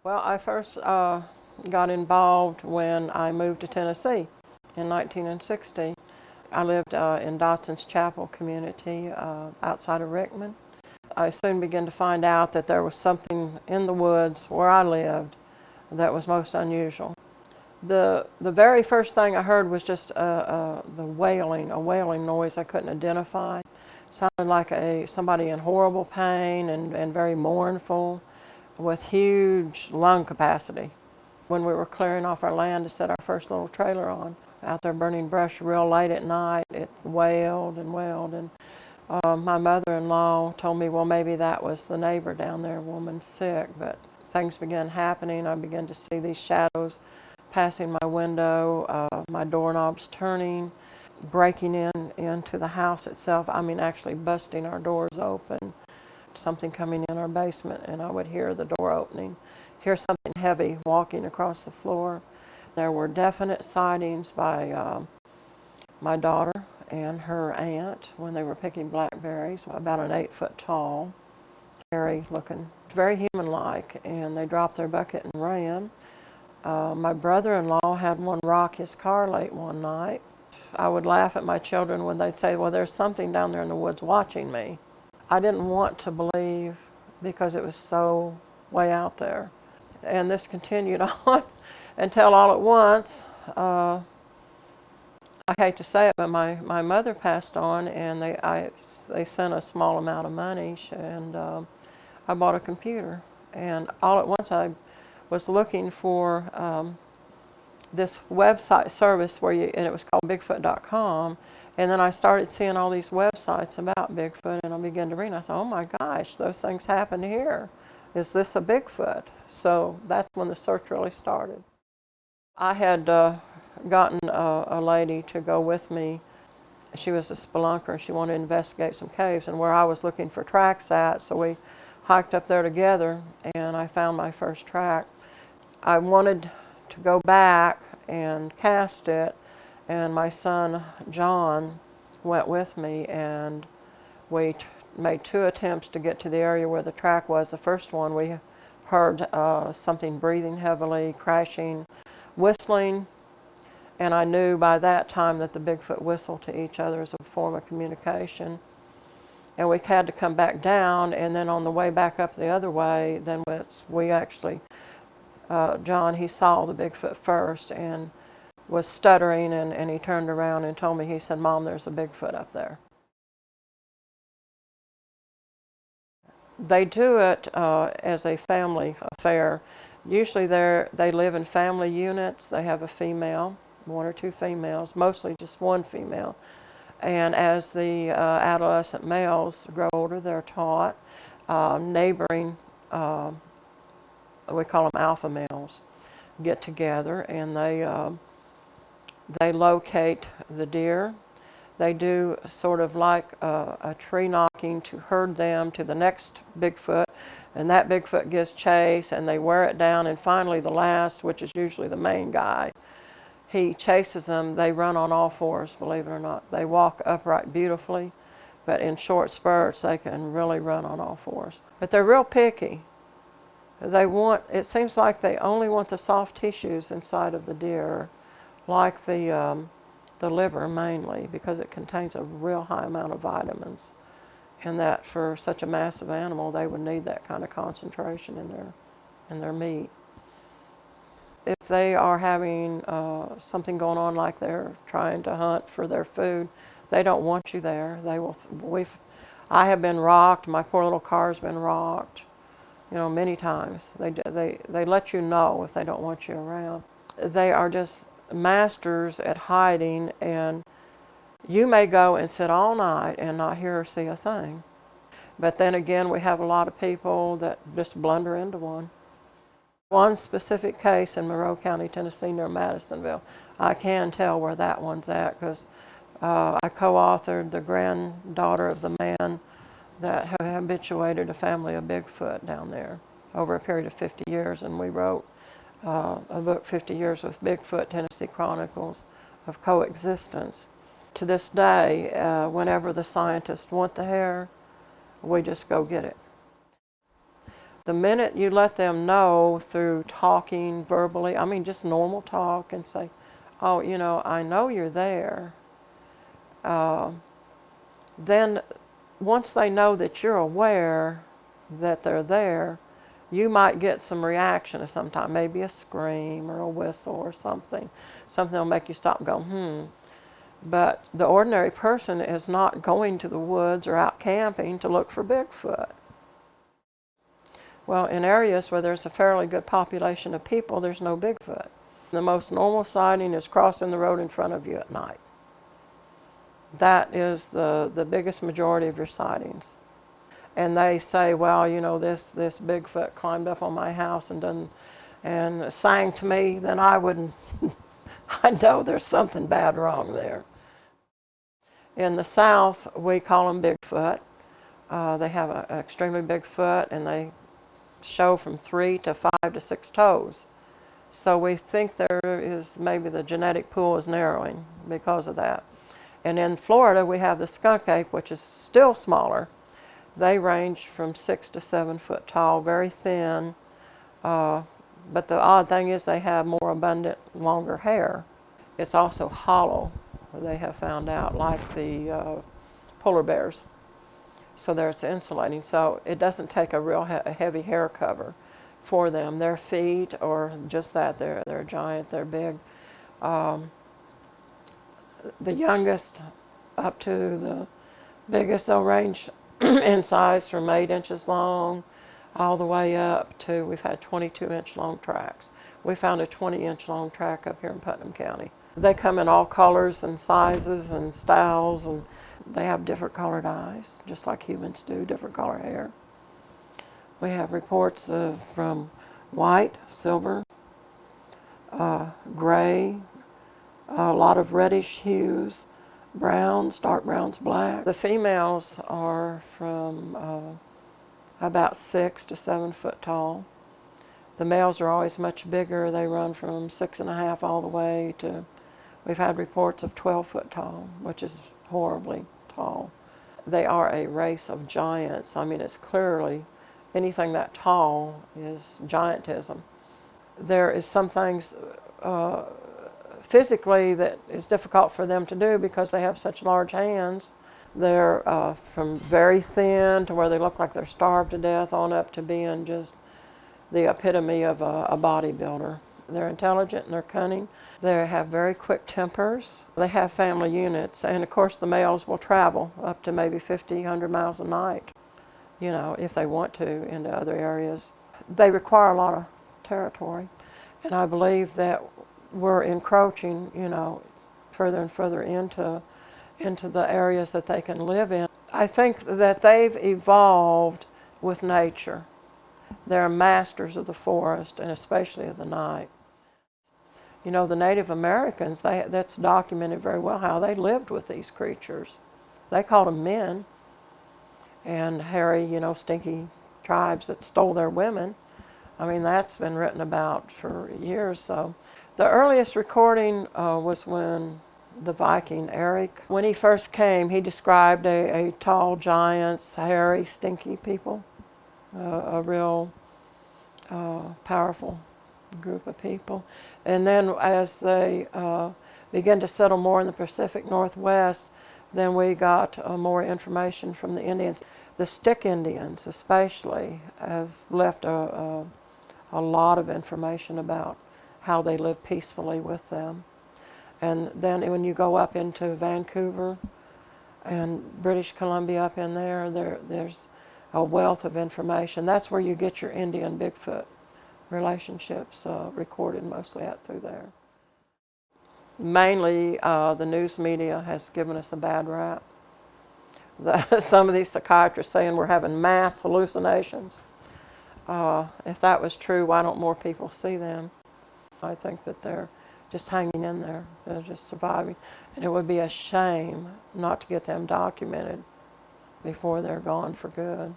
Well, I first got involved when I moved to Tennessee in 1960. I lived in Dotson's Chapel community outside of Rickman. I soon began to find out that there was something in the woods where I lived that was most unusual. The very first thing I heard was just a wailing noise I couldn't identify. It sounded like somebody in horrible pain and very mournful, with huge lung capacity. When we were clearing off our land to set our first little trailer on, out there burning brush real late at night, it wailed and wailed. And my mother-in-law told me, well, maybe that was the neighbor down there, woman sick. But things began happening. I began to see these shadows passing my window, my doorknobs turning, breaking into the house itself. I mean, actually busting our doors open. Something coming in our basement, and I would hear the door opening, hear something heavy walking across the floor. There were definite sightings by my daughter and her aunt when they were picking blackberries, about an 8-foot tall, hairy looking, very human-like, and they dropped their bucket and ran. My brother-in-law had one rock his car late one night. I would laugh at my children when they'd say, well, there's something down there in the woods watching me. I didn't want to believe because it was so way out there. And this continued on until all at once, I hate to say it, but my mother passed on, and they sent a small amount of money, and I bought a computer. And all at once I was looking for this website service and it was called Bigfoot.com. And then I started seeing all these websites about Bigfoot, and I began to read, and I thought, oh my gosh, those things happen here. Is this a Bigfoot? So that's when the search really started. I had gotten a lady to go with me. She was a spelunker, and she wanted to investigate some caves, and where I was looking for tracks at, so we hiked up there together, and I found my first track. I wanted to go back and cast it, and my son John went with me, and we made 2 attempts to get to the area where the track was. The first one we heard something breathing heavily, crashing, whistling, and I knew by that time that the Bigfoot whistled to each other as a form of communication. And we had to come back down, and then on the way back up the other way, then we actually, John, he saw the Bigfoot first and was stuttering, and he turned around and told me, he said, Mom, there's a Bigfoot up there. They do it as a family affair. Usually they live in family units. They have a female, 1 or 2 females, mostly just 1 female. And as the adolescent males grow older, they're taught neighboring, we call them alpha males, get together, and they locate the deer. They do sort of like a tree knocking to herd them to the next Bigfoot, and that Bigfoot gives chase, and they wear it down, and finally the last, which is usually the main guy, he chases them. They run on all 4s, believe it or not. They walk upright beautifully, but in short spurts they can really run on all 4s. But they're real picky. It seems like they only want the soft tissues inside of the deer, like the liver mainly, because it contains a real high amount of vitamins, and that for such a massive animal they would need that kind of concentration in their meat. If they are having something going on, like they're trying to hunt for their food, they don't want you there. I have been rocked. My poor little car's been rocked, many times. They let you know if they don't want you around. They are just masters at hiding, and you may go and sit all night and not hear or see a thing. But then again, we have a lot of people that just blunder into one. One specific case in Monroe County, Tennessee, near Madisonville, I can tell where that one's at, because I co-authored the granddaughter of the man that habituated a family of Bigfoot down there over a period of 50 years, and we wrote a book, 50 Years with Bigfoot, Tennessee Chronicles of Coexistence. To this day, whenever the scientists want the hair, we just go get it. The minute you let them know through talking verbally, I mean just normal talk, and say, oh, you know, I know you're there, then once they know that you're aware that they're there, you might get some reaction of some time, maybe a scream or a whistle or something. Something will make you stop and go, But the ordinary person is not going to the woods or out camping to look for Bigfoot. Well, in areas where there's a fairly good population of people, there's no Bigfoot. The most normal sighting is crossing the road in front of you at night. That is the biggest majority of your sightings. And they say, well, you know, this Bigfoot climbed up on my house and sang to me, then I wouldn't, I know there's something bad wrong there. In the South, we call them Bigfoot. They have an extremely big foot, and they show from 3 to 5 to 6 toes. So we think there is maybe the genetic pool is narrowing because of that. And in Florida, we have the skunk ape, which is still smaller. They range from 6 to 7 foot tall, very thin. But the odd thing is they have more abundant, longer hair. It's also hollow, they have found out, like the polar bears. So there it's insulating. So it doesn't take a real heavy hair cover for them. Their feet, or just that, they're giant, they're big. The youngest up to the biggest, they'll range in size from 8 inches long all the way up to, we've had 22-inch long tracks. We found a 20-inch long track up here in Putnam County. They come in all colors and sizes and styles, and they have different colored eyes, just like humans do, different color hair. We have reports from white, silver, gray, a lot of reddish hues, browns, dark browns, black. The females are from about 6 to 7 foot tall. The males are always much bigger. They run from 6.5 all the way to, we've had reports of 12 foot tall, which is horribly tall. They are a race of giants. I mean, it's clearly anything that tall is giantism. There is some things physically that is difficult for them to do because they have such large hands. They're from very thin to where they look like they're starved to death on up to being just the epitome of a bodybuilder. They're intelligent and they're cunning. They have very quick tempers. They have family units, and of course the males will travel up to maybe 50, 100 miles a night, you know, if they want to, into other areas. They require a lot of territory, and I believe that we're encroaching, you know, further and further into the areas that they can live in. I think that they've evolved with nature. They're masters of the forest, and especially of the night. You know, the Native Americans, that's documented very well how they lived with these creatures. They called them men, and hairy, you know, stinky tribes that stole their women. I mean, that's been written about for years. So the earliest recording was when the Viking Eric, when he first came, he described a tall giants, hairy, stinky people, a real powerful group of people. And then as they began to settle more in the Pacific Northwest, then we got more information from the Indians. The Stick Indians especially have left a lot of information about how they live peacefully with them. And then when you go up into Vancouver and British Columbia up in there's a wealth of information. That's where you get your Indian Bigfoot relationships recorded mostly out through there. Mainly the news media has given us a bad rap. Some of these psychiatrists saying we're having mass hallucinations. If that was true, why don't more people see them? I think that they're just hanging in there. They're just surviving. And it would be a shame not to get them documented before they're gone for good.